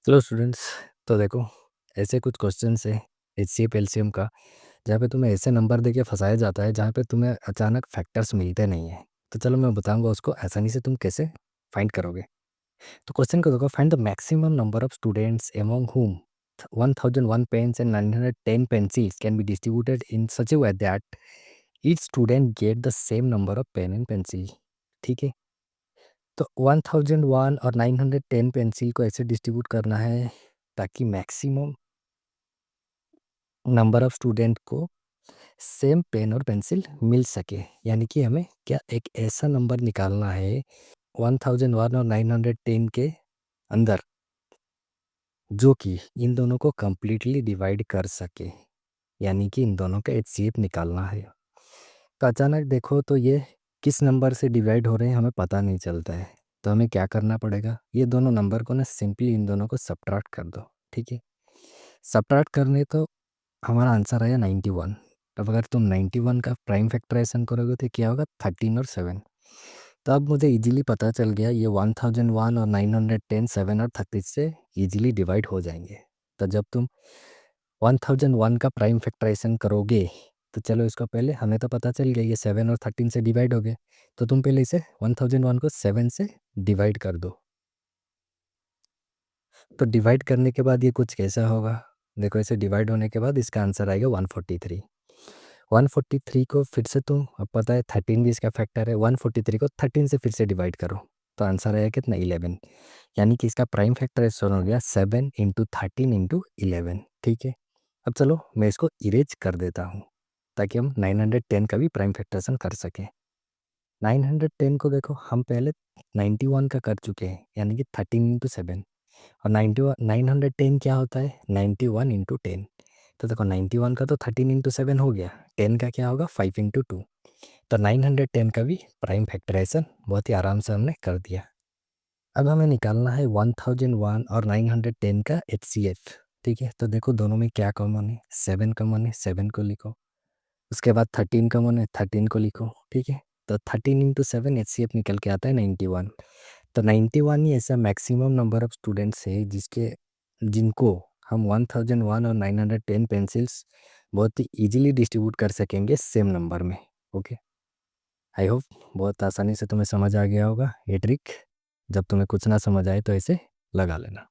चलो स्टूडेंट्स, तो देखो, ऐसे कुछ क्वेश्चंस है एचसीएफ एलसीएम का, जहाँ पे तुम्हें ऐसे नंबर देके फंसाया जाता है जहाँ पे तुम्हें अचानक फैक्टर्स मिलते नहीं है। तो चलो मैं बताऊंगा उसको आसानी से तुम कैसे फाइंड करोगे। तो क्वेश्चन को देखो, find the maximum number of students among whom 1001 pens and 910 pencils can be distributed in such a way that each student get the same number of pen and pencil. ठीक है, तो 1001 और 910 pencil को ऐसे distribute करना है ताकि maximum number of student को सेम पेन और पेंसिल मिल सके। यानी कि हमें क्या एक ऐसा नंबर निकालना है 1001 और 910 के अंदर जो कि इन दोनों को कंप्लीटली डिवाइड कर सके। यानी कि इन दोनों का एचसीएफ निकालना है। तो अचानक देखो तो ये किस नंबर से डिवाइड हो रहे हैं हमें पता नहीं चलता है। तो हमें क्या करना पड़ेगा, ये दोनों नंबर को ना सिंपली इन दोनों को सब्ट्रैक्ट कर दो। ठीक है, सब्ट्रैक्ट करने तो हमारा आंसर आया 91। अब अगर तुम 91 का प्राइम फैक्टराइजेशन करोगे तो क्या होगा, 13 और 7। तो अब मुझे इजीली पता चल गया ये 1001 और 910 7 और 30 से इजीली डिवाइड हो जाएंगे। तो जब तुम 1001 का प्राइम फैक्टराइजेशन करोगे तो चलो इसको पहले हमें तो पता चल गया ये 7 और 13 से डिवाइड हो गए। तो तुम पहले इसे 1001 को 7 से डिवाइड कर दो। तो डिवाइड करने के बाद ये कुछ कैसा होगा, देखो इसे डिवाइड होने के बाद इसका आंसर आएगा 143। 143 को फिर से तुम, अब पता है 13 भी इसका फैक्टर है, 143 को 13 से फिर से डिवाइड करो तो आंसर आएगा कितना, 11। यानी कि इसका प्राइम फैक्टराइजेशन हो गया 7 इंटू 13 इंटू 11। ठीक है, अब चलो मैं इसको इरेज कर देता हूँ ताकि हम 910 का भी प्राइम फैक्टराइजेशन कर सकें। 910 को देखो हम पहले 91 का कर चुके हैं, यानी कि 13 इंटू 7। और 910 क्या होता है, 91 इंटू 10। तो देखो 91 का तो 13 इंटू 7 हो गया, 10 का क्या होगा 5 इंटू 2। तो 910 का भी प्राइम फैक्टराइजेशन बहुत ही आराम से हमने कर दिया। अब हमें निकालना है 1001 और 910 का एचसीएफ। ठीक है, तो देखो दोनों में क्या कॉमन है, 7 कॉमन है, 7 को लिखो। उसके बाद 13 कॉमन है, 13 को लिखो। ठीक है, तो 13 इंटू 7 एचसीएफ निकल के आता है 91। तो 91 ही ऐसा मैक्सिमम नंबर ऑफ स्टूडेंट्स है जिसके जिनको हम 1001 और 910 पेंसिल्स बहुत ही ईजिली डिस्ट्रीब्यूट कर सकेंगे सेम नंबर में। ओके, आई होप बहुत आसानी से तुम्हें समझ आ गया होगा ये ट्रिक। जब तुम्हें कुछ ना समझ आए तो इसे लगा लेना।